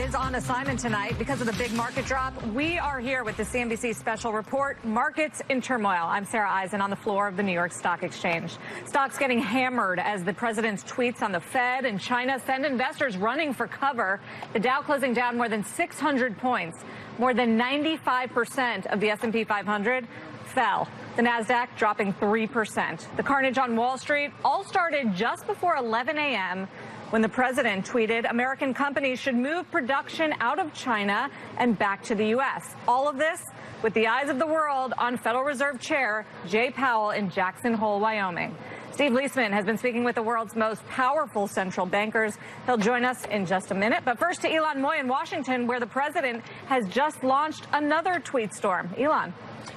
is on assignment tonight because of the big market drop. We are here with the CNBC special report, Markets in Turmoil. I'm Sarah Eisen on the floor of the New York Stock Exchange. Stocks getting hammered as the president's tweets on the Fed and China send investors running for cover. The Dow closing down more than 600 points. More than 95% of the S&P 500 fell. The Nasdaq dropping 3%. The carnage on Wall Street all started just before 11 a.m. when the president tweeted American companies should move production out of China and back to the U.S. All of this with the eyes of the world on Federal Reserve Chair Jay Powell in Jackson Hole, Wyoming. Steve Leisman has been speaking with the world's most powerful central bankers. He'll join us in just a minute. But first to Elon Moy in Washington, where the president has just launched another tweet storm. Elon.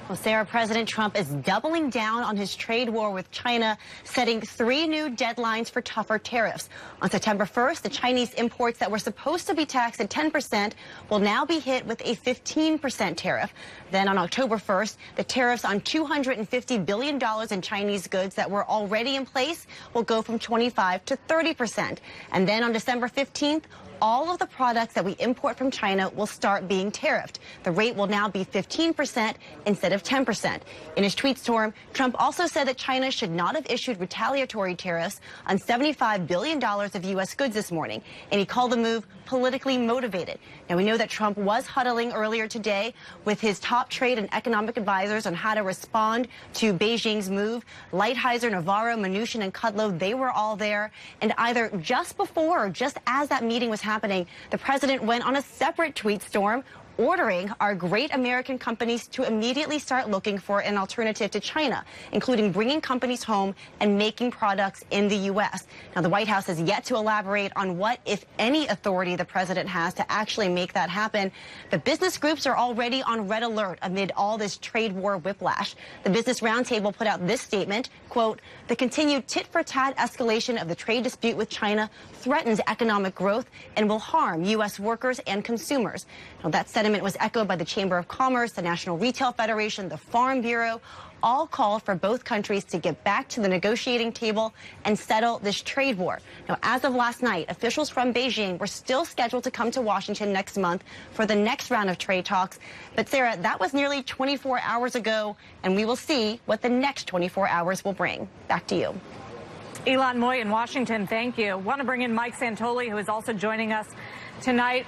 Well, Sarah, President Trump is doubling down on his trade war with China, setting 3 new deadlines for tougher tariffs. On September 1st, the Chinese imports that were supposed to be taxed at 10% will now be hit with a 15% tariff. Then on October 1st, the tariffs on $250 billion in Chinese goods that were already in place will go from 25 to 30%. And then on December 15th, all of the products that we import from China will start being tariffed. The rate will now be 15% instead of 10%. In his tweet storm, Trump also said that China should not have issued retaliatory tariffs on $75 billion of U.S. goods this morning, and he called the move politically motivated. Now, we know that Trump was huddling earlier today with his top trade and economic advisors on how to respond to Beijing's move. Lighthizer, Navarro, Mnuchin, and Kudlow, they were all there. And either just before or just as that meeting was happening, the president went on a separate tweet storm ordering our great American companies to immediately start looking for an alternative to China, including bringing companies home and making products in the U.S. Now, the White House has yet to elaborate on what, if any, authority the president has to actually make that happen. But business groups are already on red alert amid all this trade war whiplash. The Business Roundtable put out this statement, quote, "The continued tit-for-tat escalation of the trade dispute with China threatens economic growth and will harm U.S. workers and consumers." Now, that sentiment was echoed by the Chamber of Commerce, the National Retail Federation, the Farm Bureau. All called for both countries to get back to the negotiating table and settle this trade war. Now, as of last night, officials from Beijing were still scheduled to come to Washington next month for the next round of trade talks. But, Sarah, that was nearly 24 hours ago, and we will see what the next 24 hours will bring. Back to you. Elon Moy in Washington, thank you. Want to bring in Mike Santoli, who is also joining us tonight.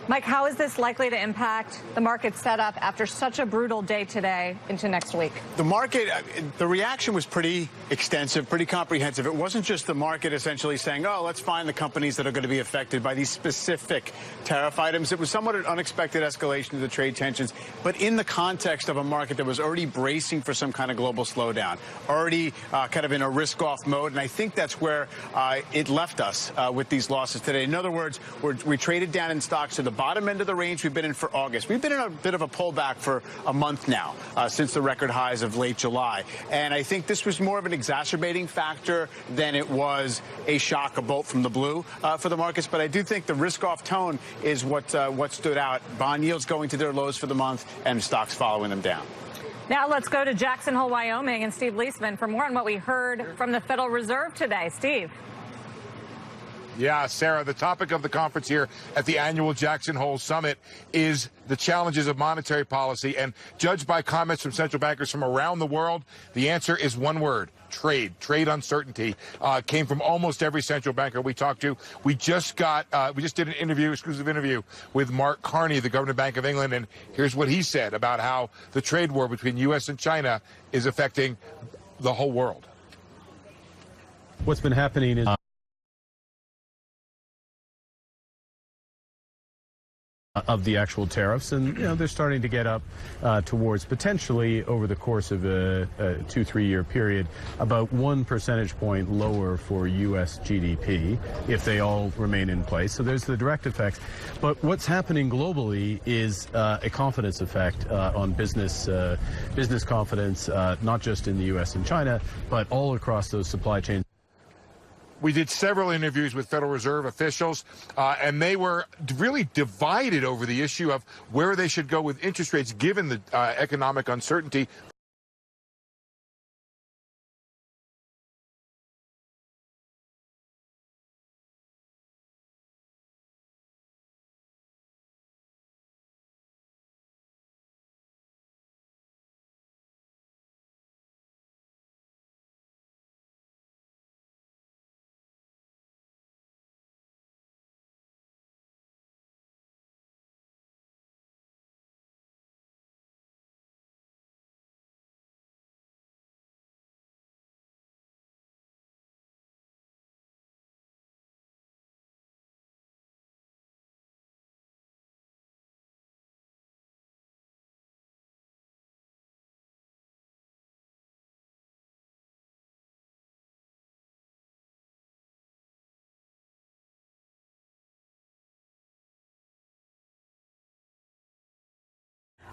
Mike, how is this likely to impact the market setup after such a brutal day today into next week? The market, the reaction was pretty extensive, pretty comprehensive. It wasn't just the market essentially saying, oh, let's find the companies that are going to be affected by these specific tariff items. It was somewhat an unexpected escalation of the trade tensions, but in the context of a market that was already bracing for some kind of global slowdown, already kind of in a risk-off mode. And I think that's where it left us with these losses today. In other words, we traded down in stocks to the bottom end of the range we've been in for August. We've been in a bit of a pullback for a month now, since the record highs of late July. And I think this was more of an exacerbating factor than it was a shock, a bolt from the blue for the markets. But I do think the risk-off tone is what stood out. Bond yields going to their lows for the month and stocks following them down. Now let's go to Jackson Hole, Wyoming, and Steve Leisman for more on what we heard from the Federal Reserve today. Steve. Yeah, Sarah, the topic of the conference here at the annual Jackson Hole Summit is the challenges of monetary policy. And judged by comments from central bankers from around the world, the answer is one word: trade. Trade uncertainty came from almost every central banker we talked to. We just did an interview, exclusive interview with Mark Carney, the Governor Bank of England, and here's what he said about how the trade war between U.S. and China is affecting the whole world. What's been happening is of the actual tariffs, and they're starting to get up towards potentially over the course of a 2-3 year period about 1 percentage point lower for U.S. GDP if they all remain in place. So there's the direct effects, but what's happening globally is a confidence effect on business confidence, not just in the U.S. and China, but all across those supply chains. We did several interviews with Federal Reserve officials, and they were really divided over the issue of where they should go with interest rates given the economic uncertainty.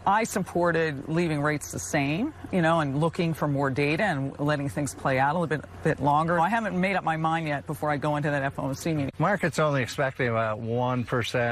I supported leaving rates the same, and looking for more data and letting things play out a little bit longer. I haven't made up my mind yet before I go into that FOMC meeting. Market's only expecting about 1%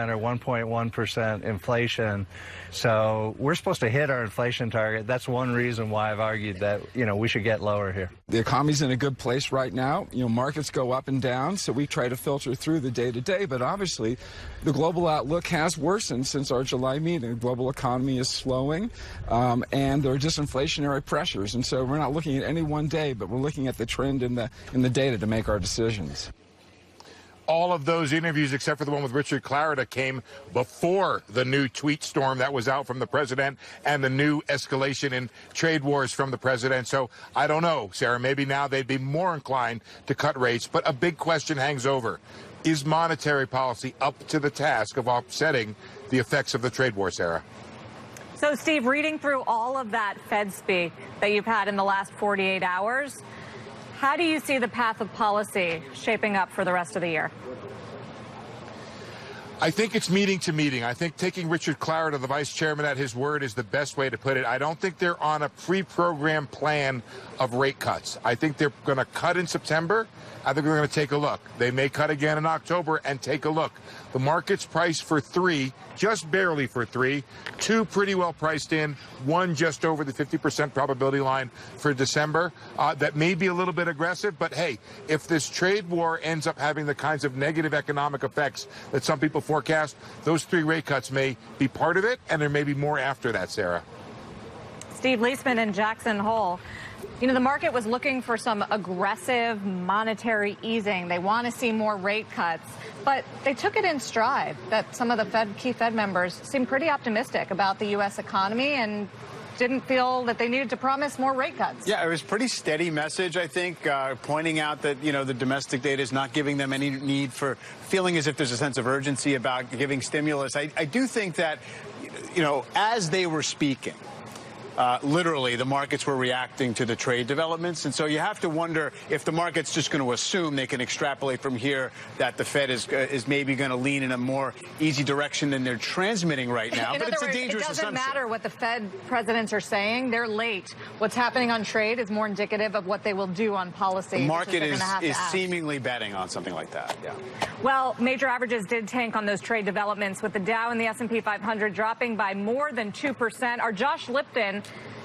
or 1.1% inflation. So we're supposed to hit our inflation target. That's one reason why I've argued that, we should get lower here. The economy's in a good place right now. Markets go up and down, so we try to filter through the day-to-day. But obviously, the global outlook has worsened since our July meeting. The global economy is slowing, and there are disinflationary pressures. And so we're not looking at any one day, but we're looking at the trend in the data to make our decisions. All of those interviews, except for the one with Richard Clarida, came before the new tweet storm that was out from the president and the new escalation in trade wars from the president. So I don't know, Sarah, maybe now they'd be more inclined to cut rates. But a big question hangs over. Is monetary policy up to the task of offsetting the effects of the trade war, Sarah? So, Steve, reading through all of that Fed speak that you've had in the last 48 hours, how do you see the path of policy shaping up for the rest of the year? I think it's meeting to meeting. I think taking Richard Clarida, the vice chairman, at his word is the best way to put it. I don't think they're on a pre-programmed plan of rate cuts. I think they're going to cut in September. I think they're going to take a look. They may cut again in October and take a look. The market's priced for 3, just barely for 3. 2 pretty well priced in. 1 just over the 50% probability line for December. That may be a little bit aggressive, but hey, if this trade war ends up having the kinds of negative economic effects that some people forecast, those 3 rate cuts may be part of it, and there may be more after that, Sarah. Steve Leisman and Jackson Hole. The market was looking for some aggressive monetary easing. They want to see more rate cuts, but they took it in stride that some of the key Fed members seemed pretty optimistic about the U.S. economy and didn't feel that they needed to promise more rate cuts. Yeah, it was a pretty steady message, I think, pointing out that, the domestic data is not giving them any need for feeling as if there's a sense of urgency about giving stimulus. I do think that, as they were speaking, literally, the markets were reacting to the trade developments. And so you have to wonder if the market's just going to assume they can extrapolate from here that the Fed is maybe going to lean in a more easy direction than they're transmitting right now. But it's a dangerous assumption. It doesn't matter what the Fed presidents are saying. They're late. What's happening on trade is more indicative of what they will do on policy. The market is seemingly betting on something like that. Yeah. Well, major averages did tank on those trade developments, with the Dow and the S&P 500 dropping by more than 2%. Our Josh Lipton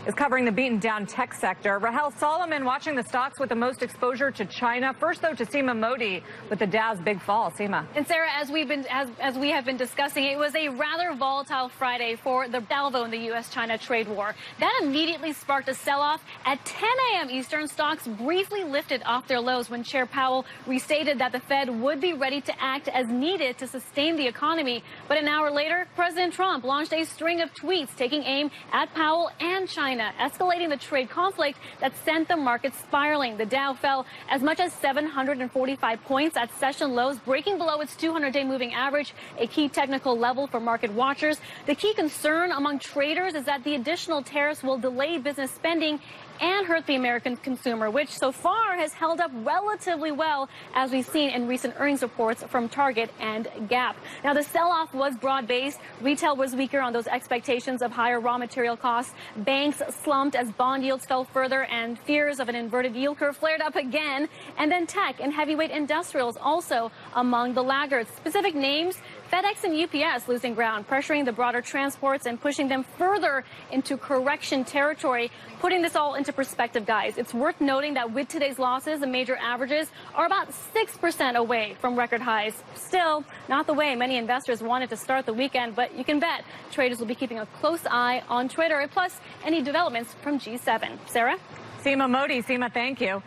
is covering the beaten down tech sector. Rahel Solomon watching the stocks with the most exposure to China. First, though, to Seema Modi with the Dow's big fall. Seema. And Sarah, as we have been discussing, it was a rather volatile Friday for the salvo in the U.S.-China trade war. That immediately sparked a sell-off. At 10 a.m. Eastern, stocks briefly lifted off their lows when Chair Powell restated that the Fed would be ready to act as needed to sustain the economy. But an hour later, President Trump launched a string of tweets taking aim at Powell and China, escalating the trade conflict that sent the market spiraling. The Dow fell as much as 745 points at session lows, breaking below its 200-day moving average, a key technical level for market watchers. The key concern among traders is that the additional tariffs will delay business spending and hurt the American consumer, which so far has held up relatively well, as we've seen in recent earnings reports from Target and Gap. Now, the sell-off was broad-based. Retail was weaker on those expectations of higher raw material costs. Banks slumped as bond yields fell further and fears of an inverted yield curve flared up again. And then tech and heavyweight industrials also among the laggards. Specific names: FedEx and UPS losing ground, pressuring the broader transports and pushing them further into correction territory. Putting this all into perspective, guys, it's worth noting that with today's losses, the major averages are about 6% away from record highs. Still, not the way many investors wanted to start the weekend, but you can bet traders will be keeping a close eye on Twitter, plus any developments from G7. Sarah? Seema Modi. Seema, thank you.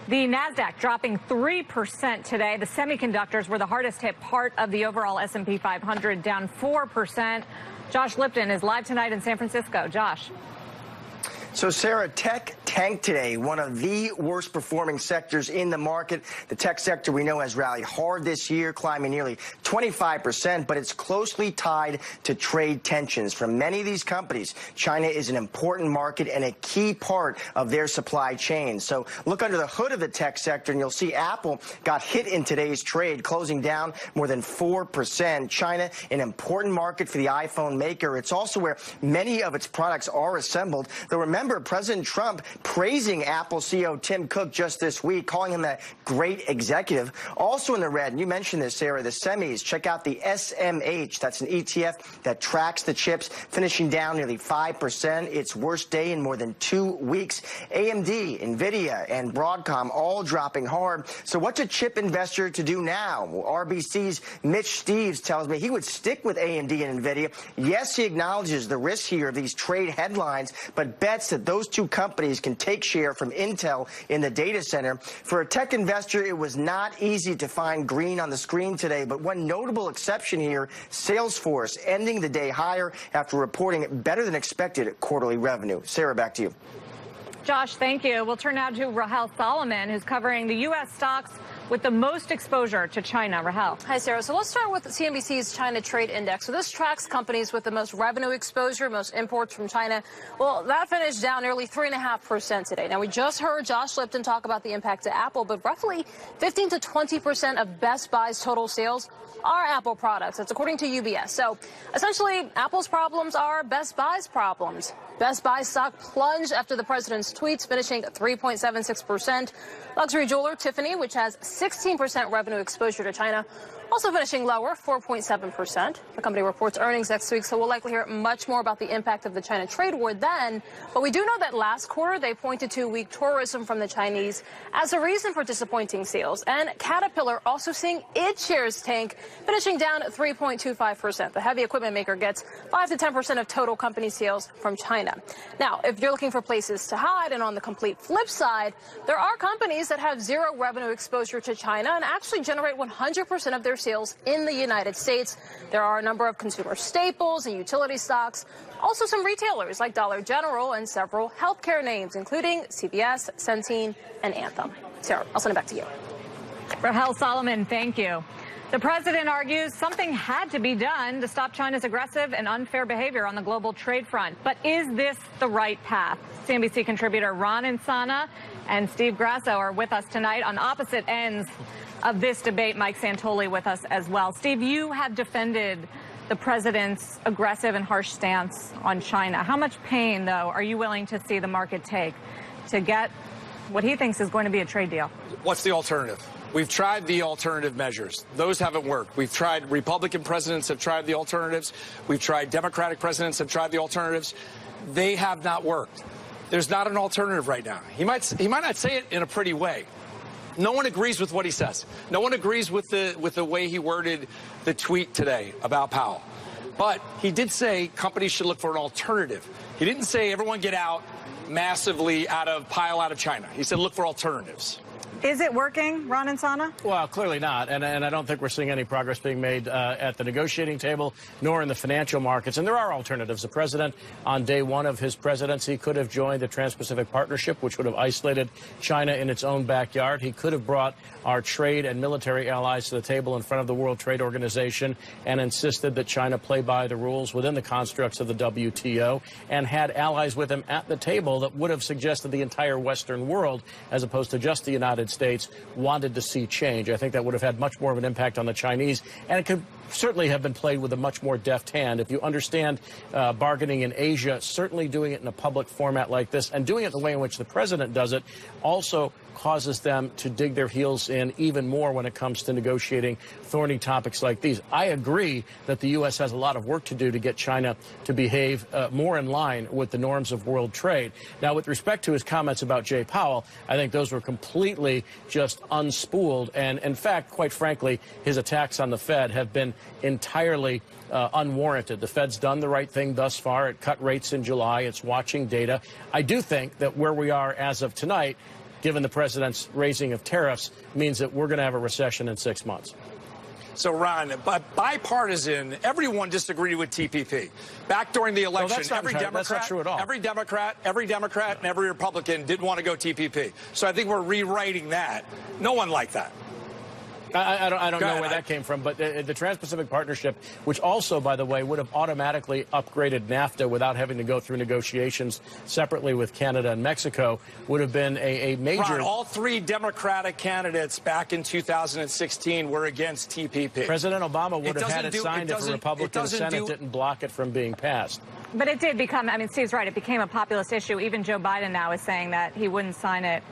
The NASDAQ dropping 3% today. The semiconductors were the hardest hit part of the overall S&P 500, down 4%. Josh Lipton is live tonight in San Francisco. Josh. So, Sarah, tech tanked today, one of the worst performing sectors in the market. The tech sector we know has rallied hard this year, climbing nearly 25%, but it's closely tied to trade tensions. For many of these companies, China is an important market and a key part of their supply chain. So look under the hood of the tech sector and you'll see Apple got hit in today's trade, closing down more than 4%. China, an important market for the iPhone maker. It's also where many of its products are assembled. Though remember, President Trump praising Apple CEO Tim Cook just this week, calling him a great executive. Also in the red, and you mentioned this, Sarah, the semis. Check out the SMH. That's an ETF that tracks the chips, finishing down nearly 5%. Its worst day in more than 2 weeks. AMD, Nvidia, and Broadcom all dropping hard. So what's a chip investor to do now? Well, RBC's Mitch Steves tells me he would stick with AMD and Nvidia. Yes, he acknowledges the risk here of these trade headlines, but bets that those two companies can take share from Intel in the data center. For a tech investor, it was not easy to find green on the screen today, but one notable exception here, Salesforce ending the day higher after reporting better than expected quarterly revenue. Sarah, back to you. Josh, thank you. We'll turn now to Rahel Solomon, who's covering the U.S. stocks with the most exposure to China. Rahel. Hi, Sarah. So let's start with CNBC's China Trade Index. So this tracks companies with the most revenue exposure, most imports from China. Well, that finished down nearly 3.5% today. Now, we just heard Josh Lipton talk about the impact to Apple, but roughly 15 to 20% of Best Buy's total sales are Apple products. That's according to UBS. So essentially, Apple's problems are Best Buy's problems. Best Buy stock plunged after the president's tweets, finishing 3.76%. Luxury jeweler Tiffany, which has 16% revenue exposure to China, also finishing lower, 4.7%. The company reports earnings next week, so we'll likely hear much more about the impact of the China trade war then. But we do know that last quarter they pointed to weak tourism from the Chinese as a reason for disappointing sales. And Caterpillar also seeing its shares tank, finishing down 3.25%. The heavy equipment maker gets 5 to 10% of total company sales from China. Now, if you're looking for places to hide, and on the complete flip side, there are companies that have zero revenue exposure to China and actually generate 100% of their sales in the United States. There are a number of consumer staples and utility stocks, also some retailers like Dollar General and several healthcare names, including CVS, Centene, and Anthem. Sarah, I'll send it back to you. Rahel Solomon, thank you. The president argues something had to be done to stop China's aggressive and unfair behavior on the global trade front. But is this the right path? CNBC contributor Ron Insana and Steve Grasso are with us tonight on opposite ends of this debate. Mike Santoli with us as well. Steve, you have defended the president's aggressive and harsh stance on China. How much pain, though, are you willing to see the market take to get what he thinks is going to be a trade deal? What's the alternative? We've tried the alternative measures. Those haven't worked. We've tried, Republican presidents have tried the alternatives. We've tried, Democratic presidents have tried the alternatives. They have not worked. There's not an alternative right now. He might not say it in a pretty way. No one agrees with what he says. No one agrees with the way he worded the tweet today about Powell. But he did say companies should look for an alternative. He didn't say everyone get out massively pile out of China. He said look for alternatives. Is it working, Ron Insana? Well, clearly not. And I don't think we're seeing any progress being made at the negotiating table, nor in the financial markets. And there are alternatives. The president, on day one of his presidency, could have joined the Trans-Pacific Partnership, which would have isolated China in its own backyard. He could have brought our trade and military allies to the table in front of the World Trade Organization and insisted that China play by the rules within the constructs of the WTO, and had allies with him at the table that would have suggested the entire Western world, as opposed to just the United States, wanted to see change. I think that would have had much more of an impact on the Chinese, and it could certainly have been played with a much more deft hand. If you understand bargaining in Asia, certainly doing it in a public format like this and doing it the way in which the president does it also causes them to dig their heels in even more when it comes to negotiating thorny topics like these. I agree that the U.S. has a lot of work to do to get China to behave more in line with the norms of world trade. Now, with respect to his comments about Jay Powell, I think those were completely just unspooled. And in fact, quite frankly, his attacks on the Fed have been entirely unwarranted. The Fed's done the right thing thus far. It cut rates in July. It's watching data. I do think that where we are as of tonight, given the president's raising of tariffs, means that we're going to have a recession in 6 months. So, Ron, but bipartisan, everyone disagreed with TPP. Back during the election, that's not true at all. Every Democrat, and every Republican didn't want to go TPP. So I think we're rewriting that. No one liked that. I don't know where that came from, but the Trans-Pacific Partnership, which also, by the way, would have automatically upgraded NAFTA without having to go through negotiations separately with Canada and Mexico, would have been a major... Ron, all three Democratic candidates back in 2016 were against TPP. President Obama would have had it signed if a Republican Senate didn't block it from being passed. But it did become, I mean, Steve's right, it became a populist issue. Even Joe Biden now is saying that he wouldn't sign it.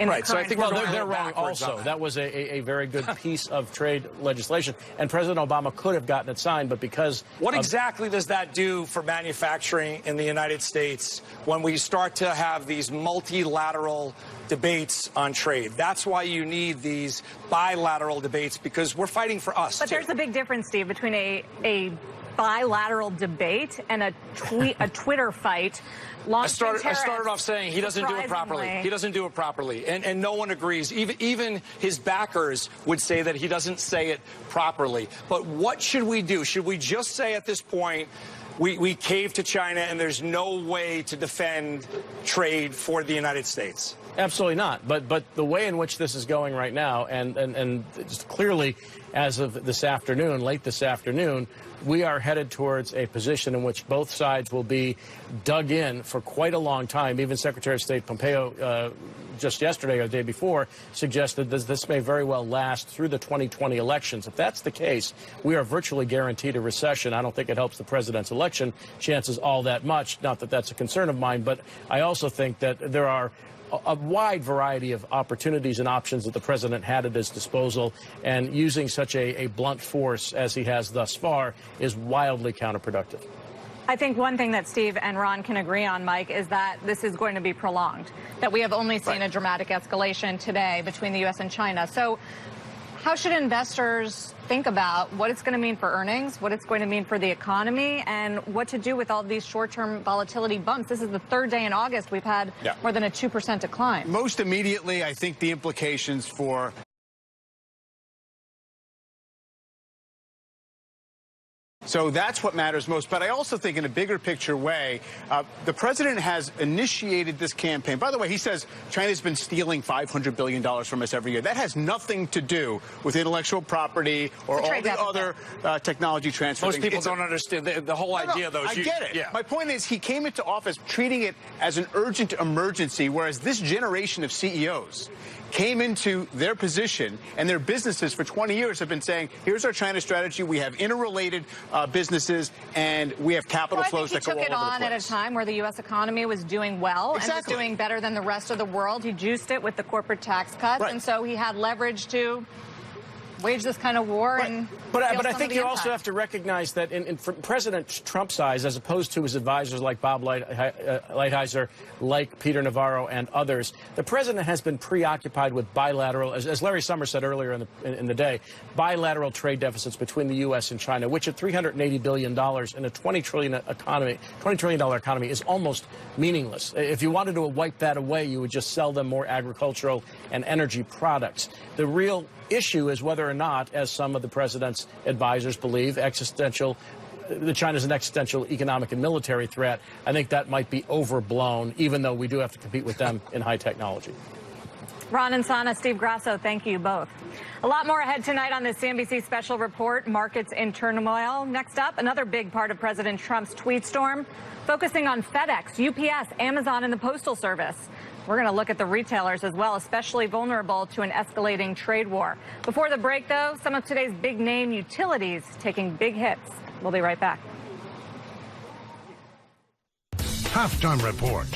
Right, so I think they're wrong also. That was a very good piece of trade legislation, and President Obama could have gotten it signed, but because... What exactly does that do for manufacturing in the United States when we start to have these multilateral debates on trade? That's why you need these bilateral debates, because we're fighting for us, But there's a big difference, Steve, between a bilateral debate and a Twitter fight. I started off saying he doesn't do it properly. He doesn't do it properly, and no one agrees. Even his backers would say that he doesn't say it properly. But what should we do? Should we just say at this point, we cave to China and there's no way to defend trade for the United States? Absolutely not. But the way in which this is going right now, and just clearly as of this afternoon, late this afternoon, we are headed towards a position in which both sides will be dug in for quite a long time. Even Secretary of State Pompeo just yesterday or the day before suggested that this may very well last through the 2020 elections. If that's the case, we are virtually guaranteed a recession. I don't think it helps the president's election chances all that much. Not that that's a concern of mine, but I also think that there are a wide variety of opportunities and options that the president had at his disposal, and using such a blunt force as he has thus far is wildly counterproductive. I think one thing that Steve and Ron can agree on, Mike, is that this is going to be prolonged, that we have only seen a dramatic escalation today between the U.S. and China. So how should investors think about what it's going to mean for earnings, what it's going to mean for the economy, and what to do with all these short-term volatility bumps? This is the third day in August we've had more than a 2% decline. Most immediately, I think the implications for So that's what matters most. But I also think in a bigger picture way, the president has initiated this campaign. By the way, he says China's been stealing $500 billion from us every year. That has nothing to do with intellectual property or all the other technology transfer. Most people don't understand the whole idea, though. I get it. Yeah. My point is he came into office treating it as an urgent emergency, whereas this generation of CEOs came into their position and their businesses for 20 years have been saying, here's our China strategy. We have interrelated businesses and we have capital flows that go all over the place. He took it on at a time where the U.S. economy was doing well and was doing better than the rest of the world. He juiced it with the corporate tax cuts. And so he had leverage to wage this kind of war. But I think you also have to recognize that from President Trump's eyes, as opposed to his advisors like Bob Lighthizer, like Peter Navarro and others, the president has been preoccupied with bilateral, as Larry Summers said earlier in the day, bilateral trade deficits between the U.S. and China, which at $380 billion in a $20 trillion economy is almost meaningless. If you wanted to wipe that away, you would just sell them more agricultural and energy products. The real issue is whether or not, as some of the president's advisors believe, China's an existential economic and military threat. I think that might be overblown, even though we do have to compete with them in high technology. Ron and Sana, Steve Grasso, thank you both. A lot more ahead tonight on this CNBC special report, Markets in Turmoil. Next up, another big part of President Trump's tweet storm, focusing on FedEx, UPS, Amazon, and the Postal Service. We're going to look at the retailers as well, especially vulnerable to an escalating trade war. Before the break, though, some of today's big-name utilities taking big hits. We'll be right back. Halftime report.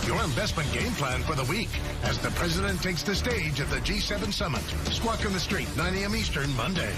Your investment game plan for the week as the president takes the stage at the G7 summit. Squawk on the Street, 9 a.m. Eastern, Monday.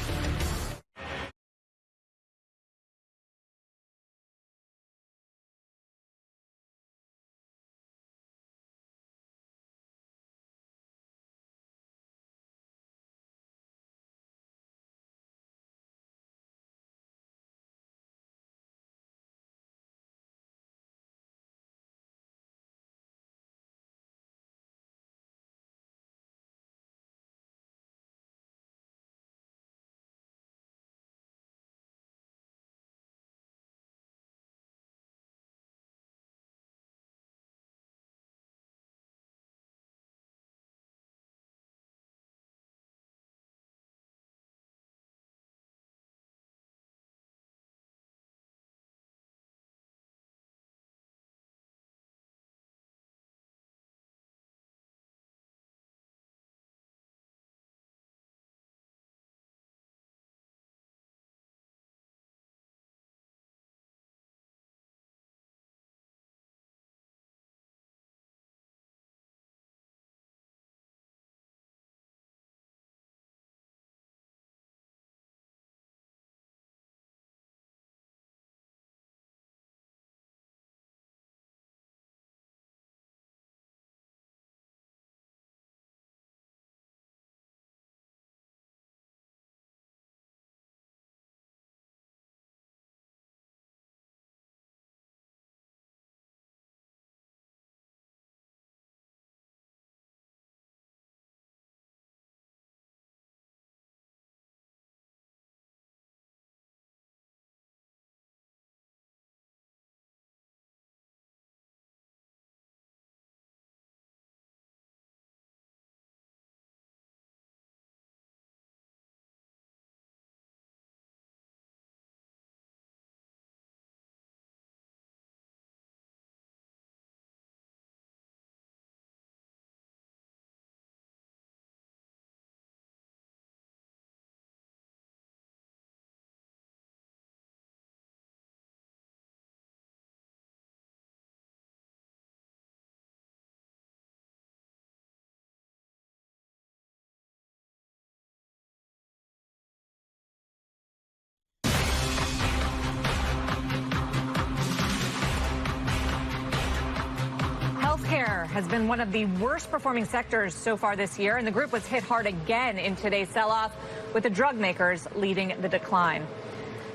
healthcare has been one of the worst performing sectors so far this year, and the group was hit hard again in today's sell-off, with the drug makers leading the decline.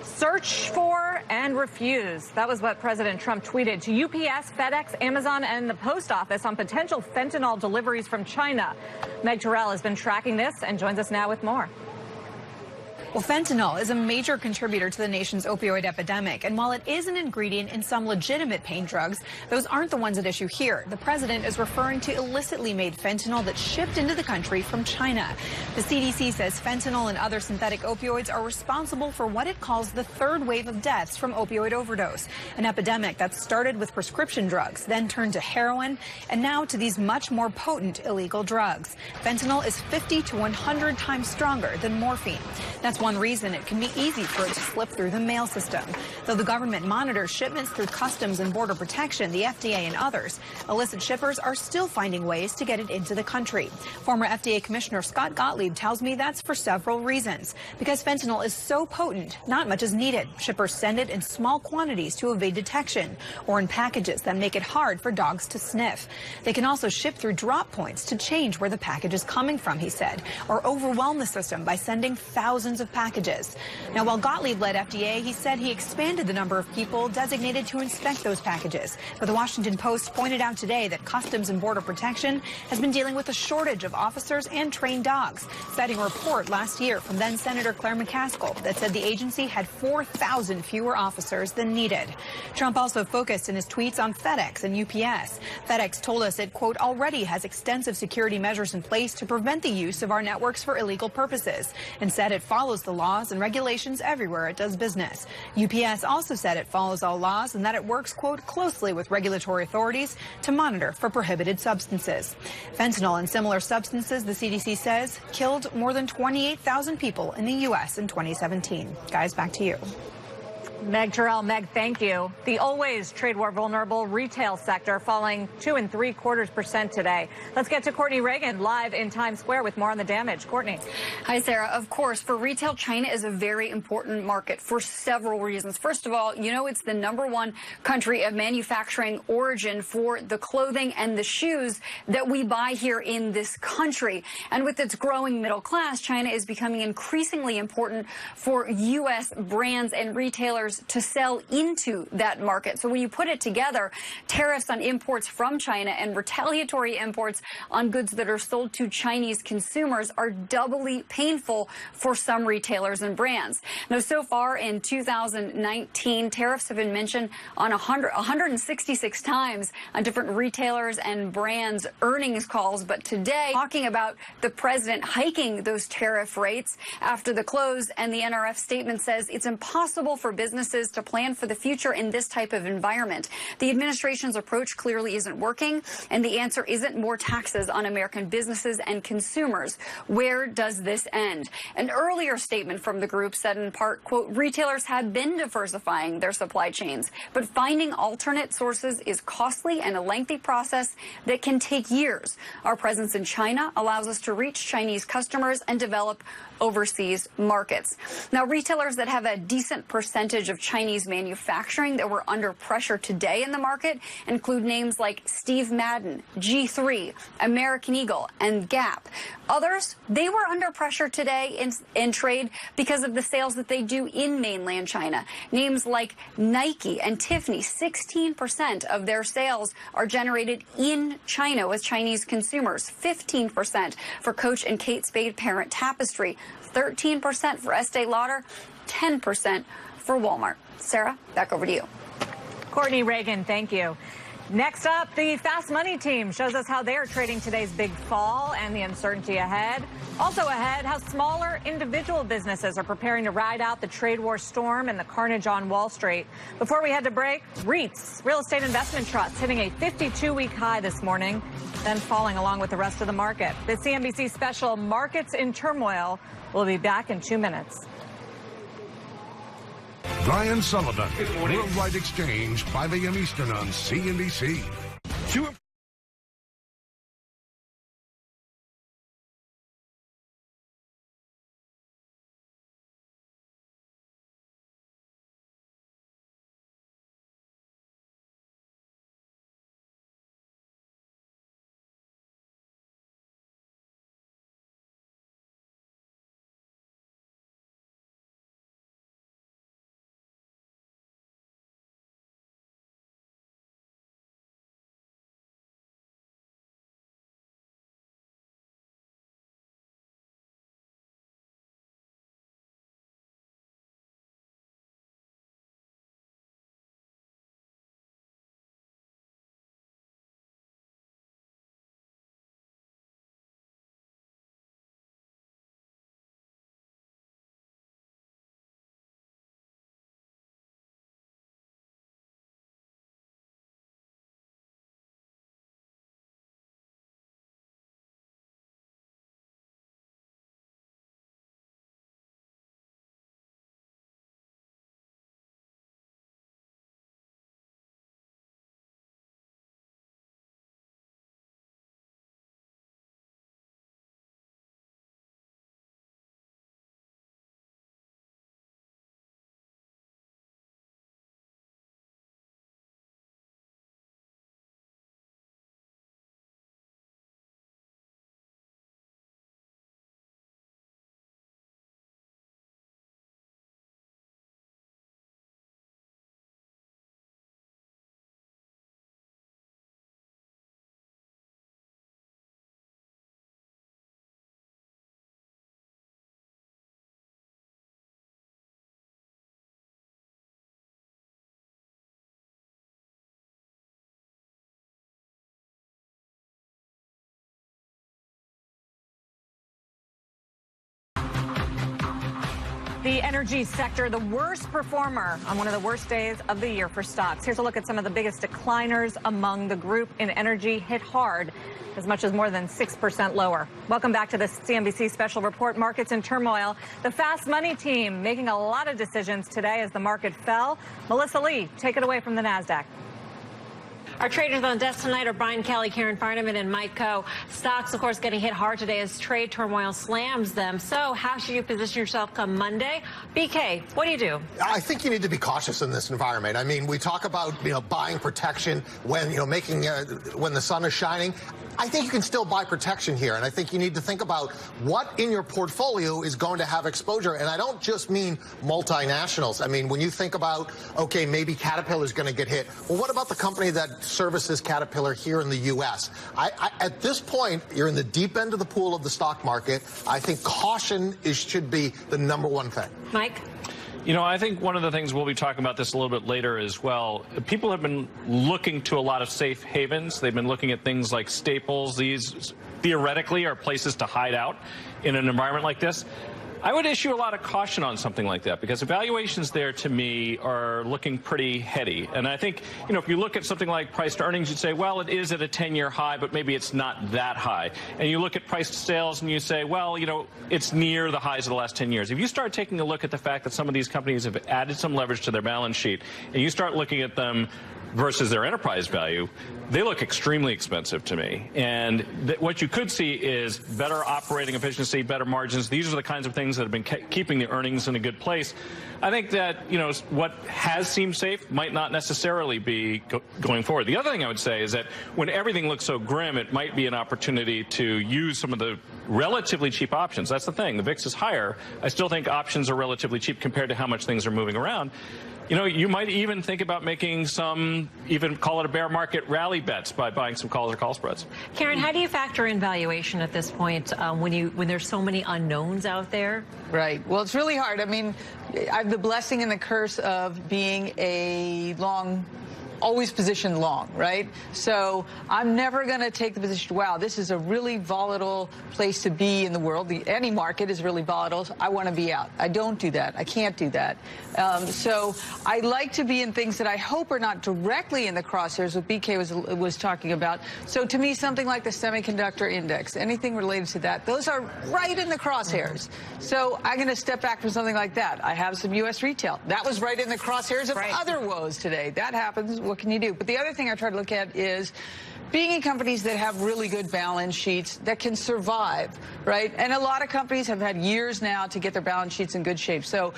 Search for and refuse. That was what President Trump tweeted to UPS, FedEx, Amazon, and the post office on potential fentanyl deliveries from China. Meg Terrell has been tracking this and joins us now with more. Well, fentanyl is a major contributor to the nation's opioid epidemic, and while it is an ingredient in some legitimate pain drugs, those aren't the ones at issue here. The president is referring to illicitly made fentanyl that's shipped into the country from China. The CDC says fentanyl and other synthetic opioids are responsible for what it calls the third wave of deaths from opioid overdose, an epidemic that started with prescription drugs, then turned to heroin, and now to these much more potent illegal drugs. Fentanyl is 50 to 100 times stronger than morphine. That's one reason it can be easy for it to slip through the mail system. Though the government monitors shipments through Customs and Border Protection, the FDA, and others, illicit shippers are still finding ways to get it into the country. Former FDA Commissioner Scott Gottlieb tells me that's for several reasons. Because fentanyl is so potent, not much is needed. Shippers send it in small quantities to evade detection, or in packages that make it hard for dogs to sniff. They can also ship through drop points to change where the package is coming from, he said, or overwhelm the system by sending thousands of packages. Now, while Gottlieb led FDA, he said he expanded the number of people designated to inspect those packages. But the Washington Post pointed out today that Customs and Border Protection has been dealing with a shortage of officers and trained dogs, citing a report last year from then Senator Claire McCaskill that said the agency had 4,000 fewer officers than needed. Trump also focused in his tweets on FedEx and UPS. FedEx told us it, quote, already has extensive security measures in place to prevent the use of our networks for illegal purposes, and said it follows the laws and regulations everywhere it does business. UPS also said it follows all laws and that it works, quote, closely with regulatory authorities to monitor for prohibited substances. Fentanyl and similar substances, the CDC says, killed more than 28,000 people in the U.S. in 2017. Guys, back to you. Meg Terrell. Meg, thank you. The always trade war vulnerable retail sector falling 2 3/4% today. Let's get to Courtney Reagan live in Times Square with more on the damage. Courtney. Hi, Sarah. Of course, for retail, China is a very important market for several reasons. First of all, you know, it's the #1 country of manufacturing origin for the clothing and the shoes that we buy here in this country. And with its growing middle class, China is becoming increasingly important for U.S. brands and retailers to sell into that market. So when you put it together, tariffs on imports from China and retaliatory imports on goods that are sold to Chinese consumers are doubly painful for some retailers and brands. Now, so far in 2019, tariffs have been mentioned on 166 times on different retailers and brands' earnings calls. But today, talking about the president hiking those tariff rates after the close, and the NRF statement says it's impossible for businesses to plan for the future in this type of environment. The administration's approach clearly isn't working, and the answer isn't more taxes on American businesses and consumers. Where does this end? An earlier statement from the group said in part, quote, retailers have been diversifying their supply chains, but finding alternate sources is costly and a lengthy process that can take years. Our presence in China allows us to reach Chinese customers and develop overseas markets. Now, retailers that have a decent percentage of Chinese manufacturing that were under pressure today in the market include names like Steve Madden, G3, American Eagle, and Gap. Others, they were under pressure today in trade because of the sales that they do in mainland China. Names like Nike and Tiffany, 16% of their sales are generated in China with Chinese consumers, 15% for Coach and Kate Spade Parent Tapestry, 13% for Estee Lauder, 10% for Walmart. Sarah, back over to you. Courtney Reagan, thank you. Next up, the Fast Money team shows us how they're trading today's big fall and the uncertainty ahead. Also ahead, how smaller individual businesses are preparing to ride out the trade war storm and the carnage on Wall Street. Before we head to break, REITs, real estate investment trusts, hitting a 52-week high this morning, then falling along with the rest of the market. The CNBC special Markets in Turmoil will be back in 2 minutes. Brian Sullivan, Worldwide Exchange, 5 a.m. Eastern on CNBC. The energy sector, the worst performer on one of the worst days of the year for stocks. Here's a look at some of the biggest decliners among the group in energy, hit hard, as much as more than 6% lower. Welcome back to the CNBC special report, Markets in Turmoil. The Fast Money team making a lot of decisions today as the market fell. Melissa Lee, take it away from the NASDAQ. Our traders on desk tonight are Brian Kelly, Karen Farnaman, and Mike Coe. Stocks, of course, getting hit hard today as trade turmoil slams them. So how should you position yourself come Monday? BK, what do you do? I think you need to be cautious in this environment. I mean, we talk about, buying protection when, when the sun is shining. I think you can still buy protection here, and I think you need to think about what in your portfolio is going to have exposure, and I don't just mean multinationals. I mean, when you think about, okay, maybe Caterpillar is going to get hit, well, what about the company that services Caterpillar here in the U.S.? At this point, you're in the deep end of the pool of the stock market. I think caution should be the number one thing. Mike? I think one of the things we'll be talking about this a little bit later as well. People have been looking to a lot of safe havens. They've been looking at things like staples. These theoretically are places to hide out in an environment like this. I would issue a lot of caution on something like that because the valuations there, to me, are looking pretty heady. And I think, if you look at something like price to earnings, you'd say, well, it is at a 10-year high, but maybe it's not that high. And you look at price to sales and you say, well, it's near the highs of the last 10 years. If you start taking a look at the fact that some of these companies have added some leverage to their balance sheet and you start looking at them versus their enterprise value, they look extremely expensive to me. And what you could see is better operating efficiency, better margins. These are the kinds of things that have been keeping the earnings in a good place. I think that, what has seemed safe might not necessarily be going forward. The other thing I would say is that when everything looks so grim, it might be an opportunity to use some of the relatively cheap options. That's the thing. The VIX is higher. I still think options are relatively cheap compared to how much things are moving around. You might even think about making some, even call it a bear market rally bets by buying some calls or call spreads. Karen, how do you factor in valuation at this point when there's so many unknowns out there? Right. Well, it's really hard. I mean, I have the blessing and the curse of being a always positioned long, right? So I'm never going to take the position, wow, this is a really volatile place to be in the world. Any market is really volatile. I want to be out. I don't do that. I can't do that. So I like to be in things that I hope are not directly in the crosshairs, what BK was talking about. So to me, something like the semiconductor index, anything related to that, those are right in the crosshairs. So I'm going to step back from something like that. I have some U.S. retail. That was right in the crosshairs of other woes today. That happens. What can you do? But the other thing I try to look at is being in companies that have really good balance sheets that can survive, right? And a lot of companies have had years now to get their balance sheets in good shape. So,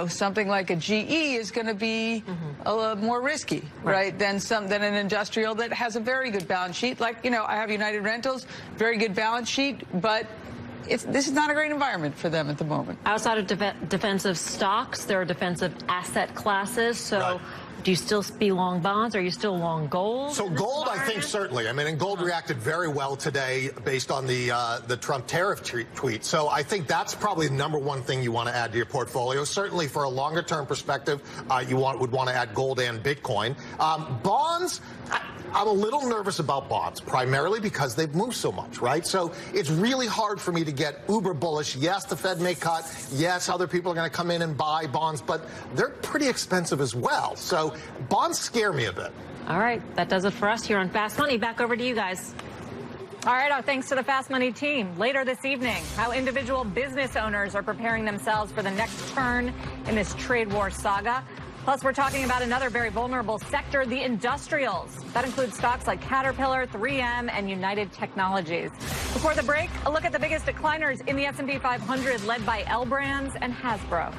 something like a GE is going to be a little more risky, right? Than an industrial that has a very good balance sheet. Like, I have United Rentals, very good balance sheet, but this is not a great environment for them at the moment. Outside of defensive stocks, there are defensive asset classes. So do you still be long bonds? Are you still long gold? So gold, I think certainly. I mean, and gold reacted very well today based on the Trump tariff tweet. So I think that's probably the number one thing you want to add to your portfolio. Certainly for a longer term perspective, you would want to add gold and Bitcoin. Bonds, I'm a little nervous about bonds, primarily because they've moved so much, right? So it's really hard for me to get uber bullish. Yes, the Fed may cut. Yes, other people are going to come in and buy bonds, but they're pretty expensive as well. So bonds scare me a bit. All right, that does it for us here on Fast Money. Back over to you guys. All right, our thanks to the Fast Money team. Later this evening, how individual business owners are preparing themselves for the next turn in this trade war saga. Plus, we're talking about another very vulnerable sector, the industrials. That includes stocks like Caterpillar, 3M, and United Technologies. Before the break, a look at the biggest decliners in the S&P 500, led by L Brands and Hasbro.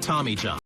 Tommy John.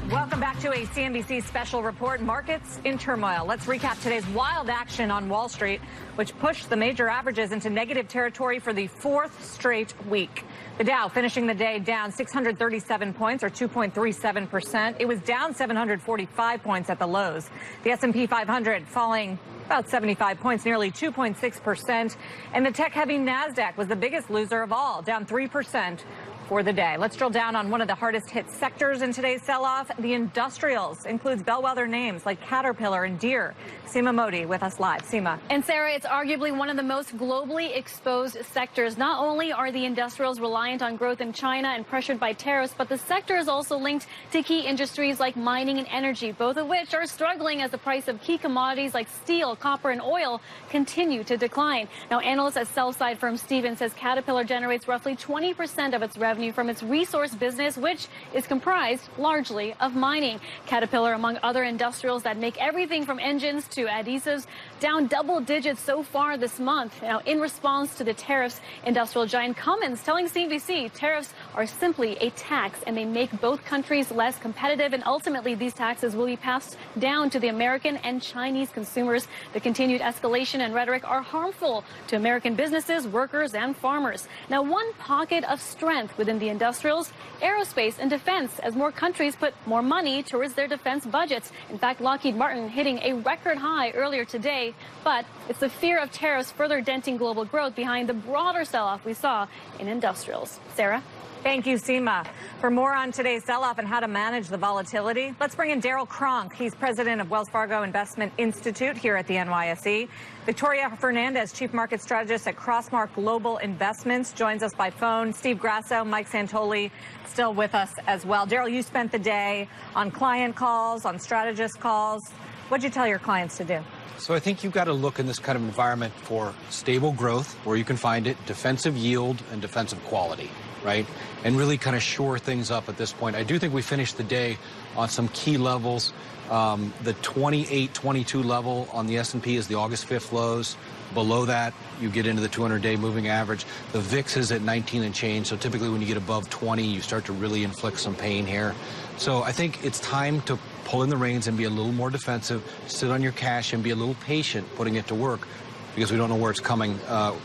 Welcome back to a CNBC special report, Markets in Turmoil. Let's recap today's wild action on Wall Street, which pushed the major averages into negative territory for the fourth straight week. The Dow finishing the day down 637 points, or 2.37%. It was down 745 points at the lows. The S&P 500 falling about 75 points, nearly 2.6%. And the tech-heavy NASDAQ was the biggest loser of all, down 3%. For the day. Let's drill down on one of the hardest hit sectors in today's sell-off. The industrials includes bellwether names like Caterpillar and Deere. Seema Modi with us live. Seema. And Sarah, it's arguably one of the most globally exposed sectors. Not only are the industrials reliant on growth in China and pressured by tariffs, but the sector is also linked to key industries like mining and energy, both of which are struggling as the price of key commodities like steel, copper, and oil continue to decline. Now, analyst at sell-side firm Stephens says Caterpillar generates roughly 20% of its revenue from its resource business, which is comprised largely of mining. Caterpillar, among other industrials that make everything from engines to adhesives, down double digits so far this month. Now, in response to the tariffs, industrial giant Cummins telling CNBC tariffs are simply a tax and they make both countries less competitive, and ultimately these taxes will be passed down to the American and Chinese consumers. The continued escalation and rhetoric are harmful to American businesses, workers, and farmers. Now, one pocket of strength within the industrials, aerospace and defense, as more countries put more money towards their defense budgets. In fact, Lockheed Martin hitting a record high earlier today, but it's the fear of tariffs further denting global growth behind the broader sell-off we saw in industrials. Sarah? Thank you, Seema. For more on today's sell-off and how to manage the volatility, let's bring in Daryl Cronk. He's president of Wells Fargo Investment Institute here at the NYSE. Victoria Fernandez, chief market strategist at Crossmark Global Investments, joins us by phone. Steve Grasso, Mike Santoli, still with us as well. Daryl, you spent the day on client calls, on strategist calls. What'd you tell your clients to do? So I think you've got to look in this kind of environment for stable growth, where you can find it, defensive yield, and defensive quality, right? And really kind of shore things up at this point. I do think we finished the day on some key levels. The 28-22 level on the S&P is the August 5th lows. Below that, you get into the 200-day moving average. The VIX is at 19 and change, so typically when you get above 20, you start to really inflict some pain here. So I think it's time to pull in the reins and be a little more defensive, sit on your cash and be a little patient putting it to work, because we don't know where it's coming.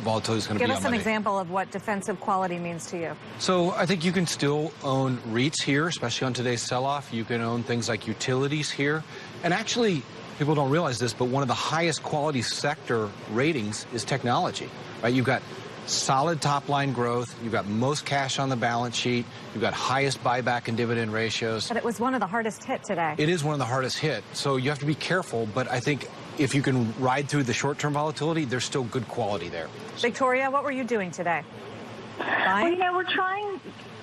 Volatility is going to be on Monday. Give us an example of what defensive quality means to you. So I think you can still own REITs here, especially on today's sell-off. You can own things like utilities here. And actually, people don't realize this, but one of the highest quality sector ratings is technology, right? You've got solid top-line growth. You've got most cash on the balance sheet. You've got highest buyback and dividend ratios. But it was one of the hardest hit today. It is one of the hardest hit. So you have to be careful, but I think if you can ride through the short-term volatility, there's still good quality there. Victoria, what were you doing today? Well, you know,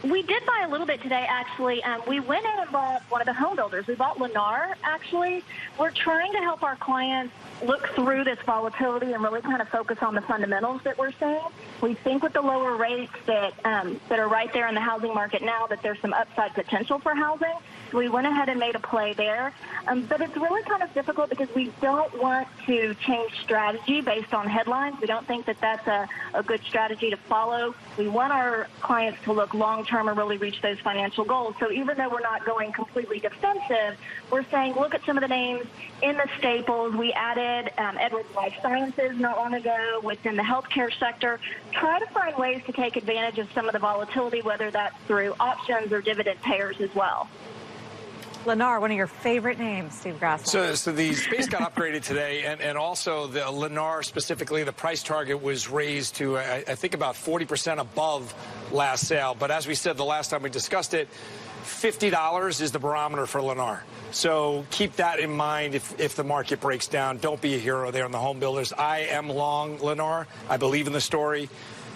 we did buy a little bit today, actually. We went in and bought one of the home builders. We bought Lennar, actually. We're trying to help our clients look through this volatility and really kind of focus on the fundamentals that we're seeing. We think with the lower rates that are right there in the housing market now, that there's some upside potential for housing. So we went ahead and made a play there. But it's really kind of difficult because we don't want to change strategy based on headlines. We don't think that that's a good strategy to follow. We want our clients to look long-term and really reach those financial goals. So even though we're not going completely defensive, we're saying look at some of the names in the staples. We added Edwards Life Sciences not long ago within the healthcare sector. Try to find ways to take advantage of some of the volatility, whether that's through options or dividend payers as well. Lennar, one of your favorite names, Steve Grasso. So the space got upgraded today, and also the Lennar specifically, the price target was raised to, I think, about 40% above last sale. But as we said the last time we discussed it, $50 is the barometer for Lennar. So keep that in mind if the market breaks down. Don't be a hero there on the home builders. I am long Lennar. I believe in the story.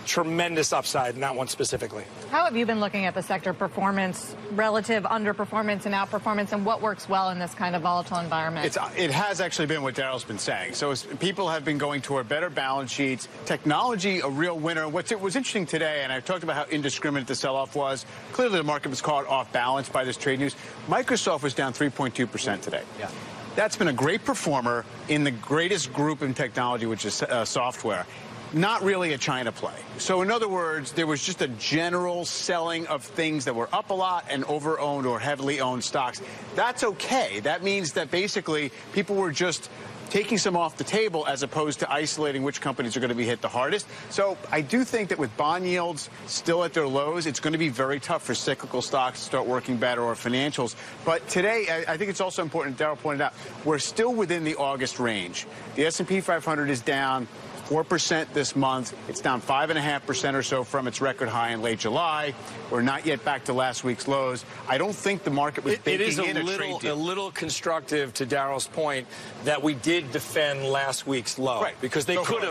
Tremendous upside in that one specifically. How have you been looking at the sector performance, relative underperformance and outperformance, and what works well in this kind of volatile environment? It has actually been what Daryl's been saying. So people have been going toward better balance sheets, technology a real winner. What was interesting today, and I talked about how indiscriminate the sell-off was, clearly the market was caught off balance by this trade news. Microsoft was down 3.2% today. Yeah. That's been a great performer in the greatest group in technology, which is software. Not really a China play. So in other words, there was just a general selling of things that were up a lot and over-owned or heavily owned stocks. That's okay. That means that basically people were just taking some off the table as opposed to isolating which companies are going to be hit the hardest. So I do think that with bond yields still at their lows, it's going to be very tough for cyclical stocks to start working better or financials. But today, I think it's also important, Darryl pointed out, we're still within the August range. The S&P 500 is down 4% this month. It's down 5.5% or so from its record high in late July. We're not yet back to last week's lows. I don't think the market was baking in a trade deal. A little constructive to Darryl's point that we did defend last week's low, right? Because they could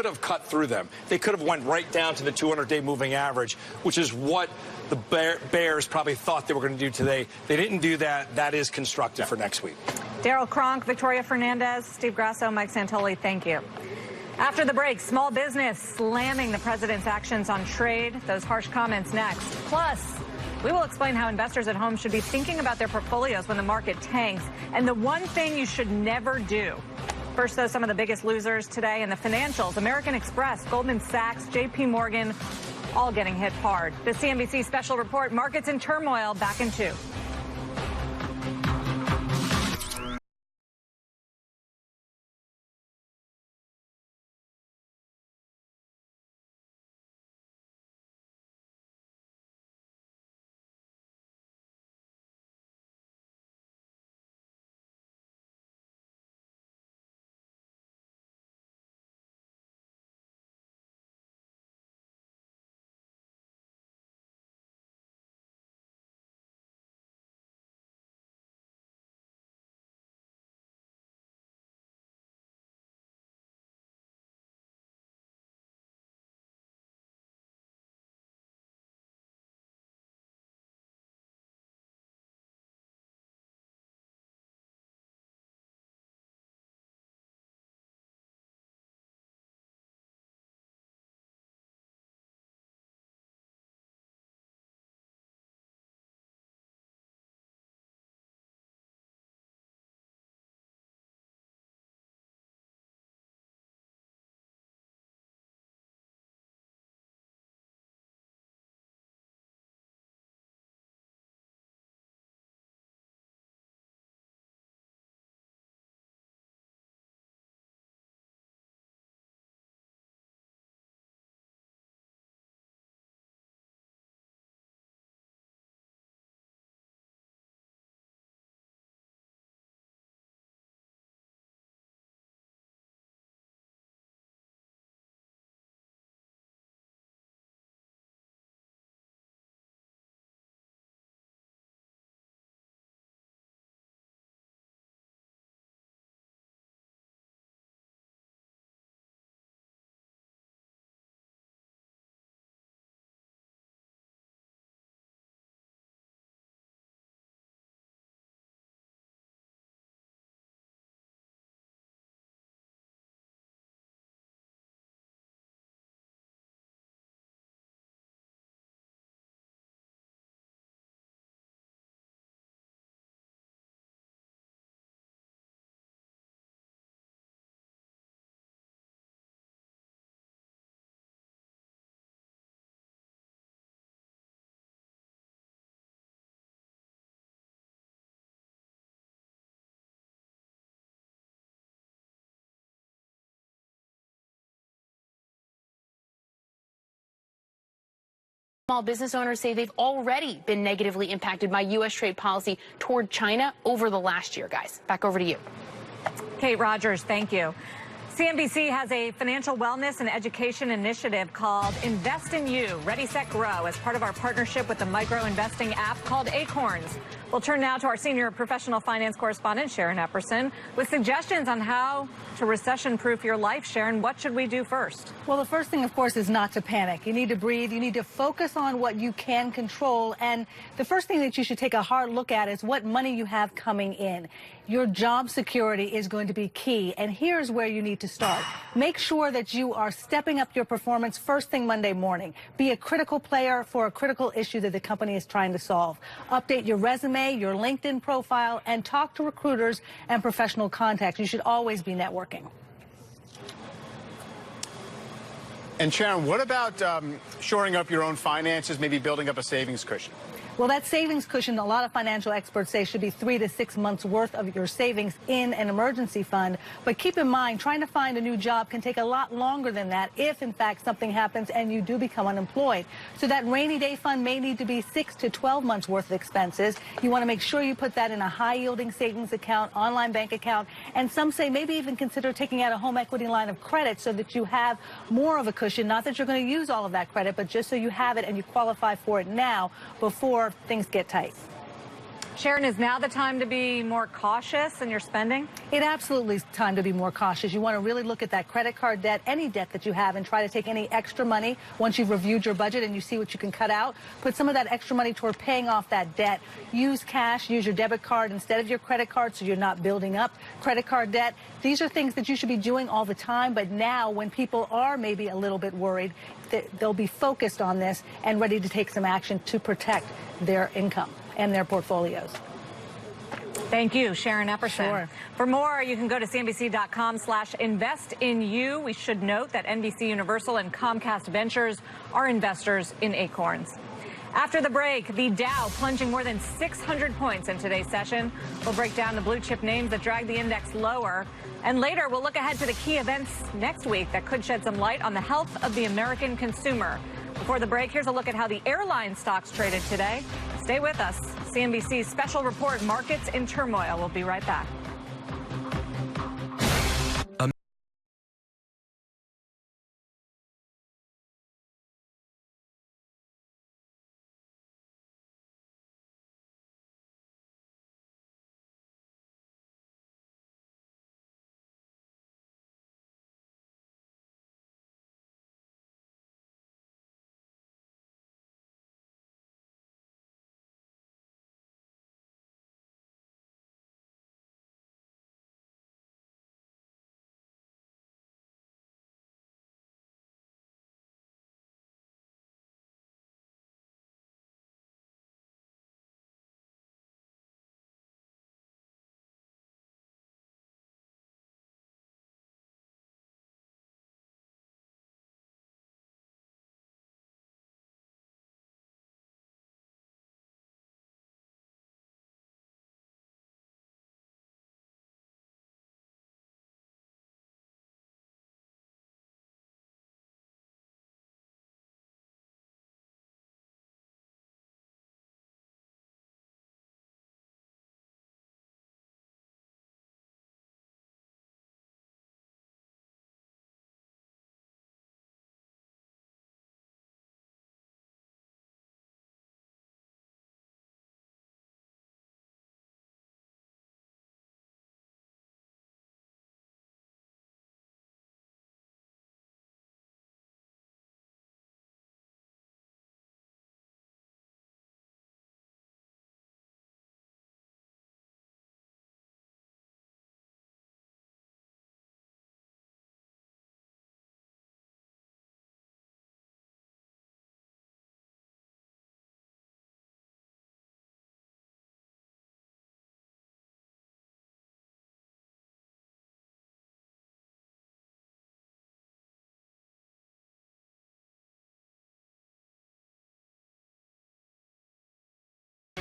have cut through them. They could have went right down to the 200-day moving average, which is what the bears probably thought they were going to do today. They didn't do that. That is constructive for next week. Darryl Cronk, Victoria Fernandez, Steve Grasso, Mike Santoli, thank you. After the break, small business slamming the president's actions on trade. Those harsh comments next. Plus, we will explain how investors at home should be thinking about their portfolios when the market tanks, and the one thing you should never do. First, though, some of the biggest losers today in the financials: American Express, Goldman Sachs, JP Morgan, all getting hit hard. The CNBC special report, Markets in Turmoil, back in 2. Small business owners say they've already been negatively impacted by U.S. trade policy toward China over the last year, guys. Back over to you. Kate Rogers, thank you. CNBC has a financial wellness and education initiative called Invest in You, Ready, Set, Grow, as part of our partnership with the micro-investing app called Acorns. We'll turn now to our senior professional finance correspondent, Sharon Epperson, with suggestions on how to recession-proof your life. Sharon, what should we do first? Well, the first thing, of course, is not to panic. You need to breathe. You need to focus on what you can control. And the first thing that you should take a hard look at is what money you have coming in. Your job security is going to be key. And here's where you need to start. Make sure that you are stepping up your performance first thing Monday morning. Be a critical player for a critical issue that the company is trying to solve. Update your resume resume, your LinkedIn profile, and talk to recruiters and professional contacts. You should always be networking. And Sharon, what about shoring up your own finances, maybe building up a savings cushion? Well, that savings cushion, a lot of financial experts say, should be 3 to 6 months worth of your savings in an emergency fund. But keep in mind, trying to find a new job can take a lot longer than that if, in fact, something happens and you do become unemployed. So that rainy day fund may need to be 6 to 12 months worth of expenses. You want to make sure you put that in a high-yielding savings account, online bank account, and some say maybe even consider taking out a home equity line of credit so that you have more of a cushion. Not that you're going to use all of that credit, but just so you have it and you qualify for it now before things get tight. Sharon, is now the time to be more cautious in your spending? It absolutely is time to be more cautious. You want to really look at that credit card debt, any debt that you have, and try to take any extra money once you've reviewed your budget and you see what you can cut out. Put some of that extra money toward paying off that debt. Use cash, use your debit card instead of your credit card so you're not building up credit card debt. These are things that you should be doing all the time, but now when people are maybe a little bit worried, they'll be focused on this and ready to take some action to protect their income and their portfolios. Thank you, Sharon Epperson. Sure. For more, you can go to CNBC.com/investinYou. We should note that NBC Universal and Comcast Ventures are investors in Acorns. After the break, the Dow plunging more than 600 points in today's session. We'll break down the blue chip names that drag the index lower. And later, we'll look ahead to the key events next week that could shed some light on the health of the American consumer. Before the break, here's a look at how the airline stocks traded today. Stay with us. CNBC's special report, Markets in Turmoil. We'll be right back.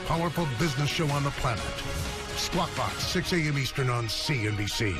Powerful business show on the planet. Squawk Box, 6 a.m. Eastern on CNBC.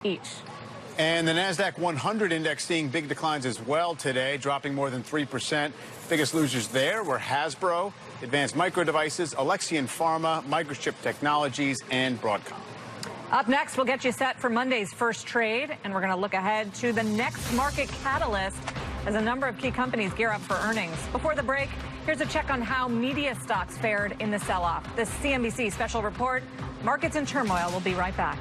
Each. And the NASDAQ 100 index seeing big declines as well today, dropping more than 3%. Biggest losers there were Hasbro, Advanced Micro Devices, Alexion Pharma, Microchip Technologies, and Broadcom. Up next, we'll get you set for Monday's first trade, and we're going to look ahead to the next market catalyst as a number of key companies gear up for earnings. Before the break, here's a check on how media stocks fared in the sell-off. This CNBC special report, Markets in Turmoil. We'll be right back.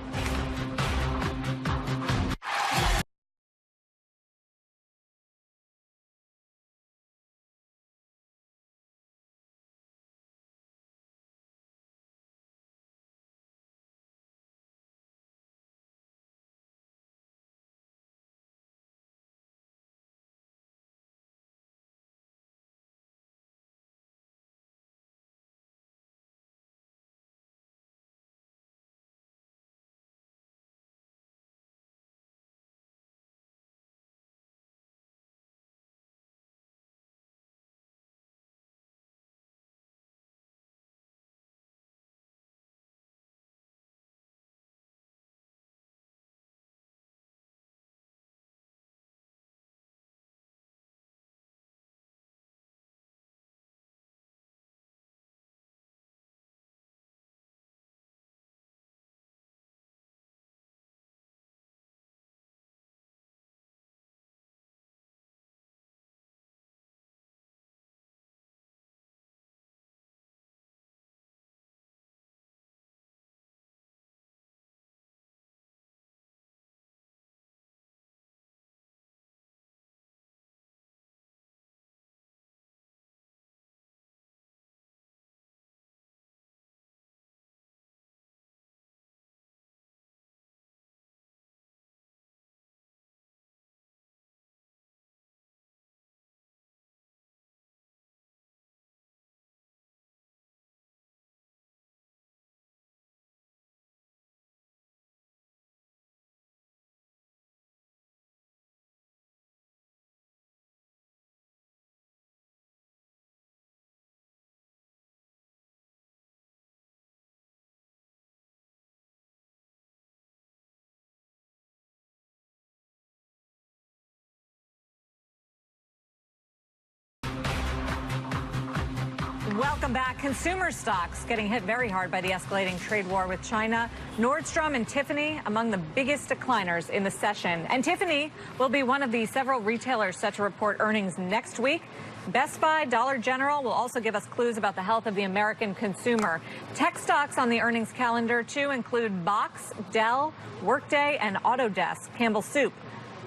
Welcome back. Consumer stocks getting hit very hard by the escalating trade war with China. Nordstrom and Tiffany among the biggest decliners in the session. And Tiffany will be one of the several retailers set to report earnings next week. Best Buy, Dollar General will also give us clues about the health of the American consumer. Tech stocks on the earnings calendar, too, include Box, Dell, Workday, and Autodesk. Campbell Soup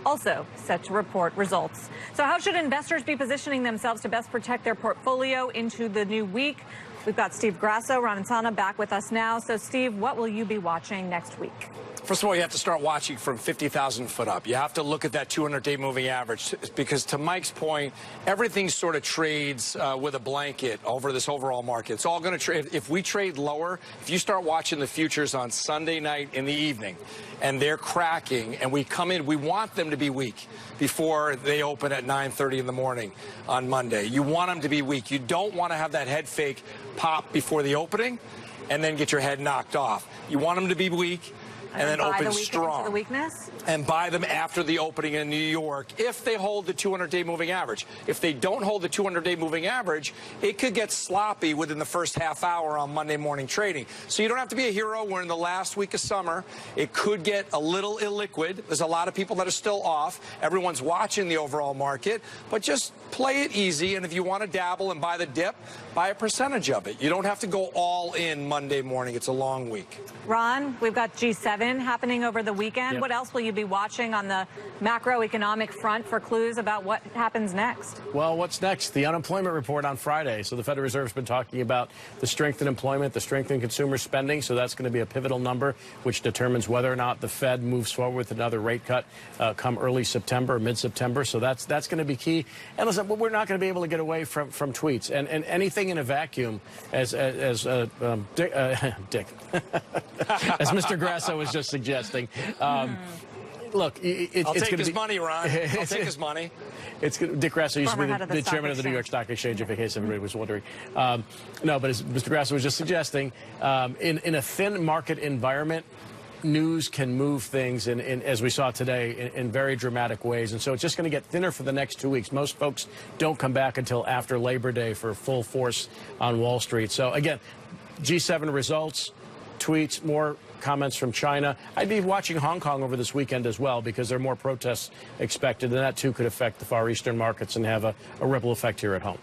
also set to report results. So how should investors be positioning themselves to best protect their portfolio into the new week? We've got Steve Grasso, Ramantana back with us now. So, Steve, what will you be watching next week? First of all, you have to start watching from 50,000 foot up. You have to look at that 200-day moving average because, to Mike's point, everything sort of trades with a blanket over this overall market. It's all going to trade. If we trade lower, if you start watching the futures on Sunday night in the evening and they're cracking and we come in, we want them to be weak before they open at 9:30 in the morning on Monday. You want them to be weak. You don't want to have that head fake pop before the opening and then get your head knocked off. You want them to be weak and then open strong. The weakness? And buy them after the opening in New York if they hold the 200-day moving average. If they don't hold the 200-day moving average, it could get sloppy within the first half hour on Monday morning trading. So you don't have to be a hero. We're in the last week of summer. It could get a little illiquid. There's a lot of people that are still off. Everyone's watching the overall market. But just play it easy. And if you want to dabble and buy the dip, buy a percentage of it. You don't have to go all in Monday morning. It's a long week. Ron, we've got G7 happening over the weekend. Yep. What else will you be watching on the macroeconomic front for clues about what happens next? Well, what's next? The unemployment report on Friday. So the Federal Reserve's been talking about the strength in employment, the strength in consumer spending. So that's going to be a pivotal number, which determines whether or not the Fed moves forward with another rate cut come early September, mid-September. So that's going to be key. And listen, we're not going to be able to get away from tweets and anything in a vacuum, as Dick, as Mr. Grasso was just suggesting. Look, I'll take his money, Ron. I'll take his money. Dick Grasso used to be the chairman of the New York Stock Exchange, in case everybody was wondering. No, but as Mr. Grasso was just suggesting, in a thin market environment, news can move things as we saw today, in very dramatic ways. And so it's just going to get thinner for the next 2 weeks. Most folks don't come back until after Labor Day for full force on Wall Street. So again, G7 results, tweets, more comments from China. I'd be watching Hong Kong over this weekend as well, because there are more protests expected, and that too could affect the Far Eastern markets and have a ripple effect here at home.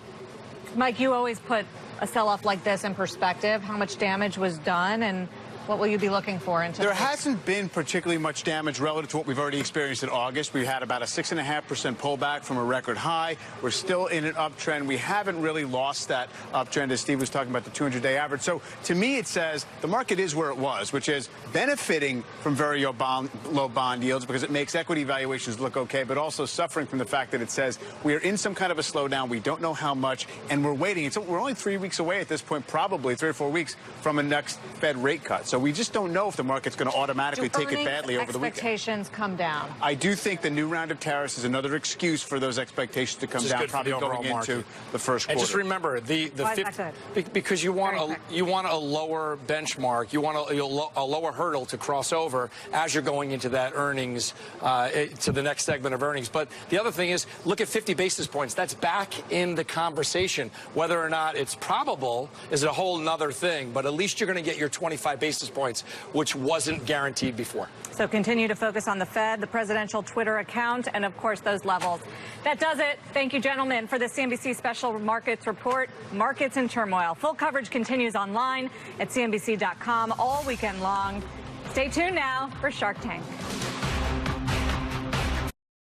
Mike, you always put a sell-off like this in perspective. How much damage was done, and what will you be looking for into There hasn't been particularly much damage relative to what we've already experienced in August. We had about a 6.5% pullback from a record high. We're still in an uptrend. We haven't really lost that uptrend, as Steve was talking about, the 200-day average. So to me, it says the market is where it was, which is benefiting from very low bond yields because it makes equity valuations look okay, but also suffering from the fact that it says we are in some kind of a slowdown. We don't know how much, and we're waiting. So we're only 3 weeks away at this point, probably 3 or 4 weeks from a next Fed rate cut. So we just don't know if the market's going to automatically take it badly over the weekend. Expectations come down. I do think the new round of tariffs is another excuse for those expectations to come down, probably going into the first quarter. And just remember, because you want a lower benchmark, you want a lower hurdle to cross over as you're going into that earnings, to the next segment of earnings. But the other thing is, look at 50 basis points. That's back in the conversation. Whether or not it's probable is a whole nother thing, but at least you're going to get your 25 basis points, which wasn't guaranteed before. So continue to focus on the Fed, the presidential Twitter account, and of course those levels. That does it. Thank you, gentlemen, for the CNBC Special Markets Report, Markets in Turmoil. Full coverage continues online at CNBC.com all weekend long. Stay tuned now for Shark Tank.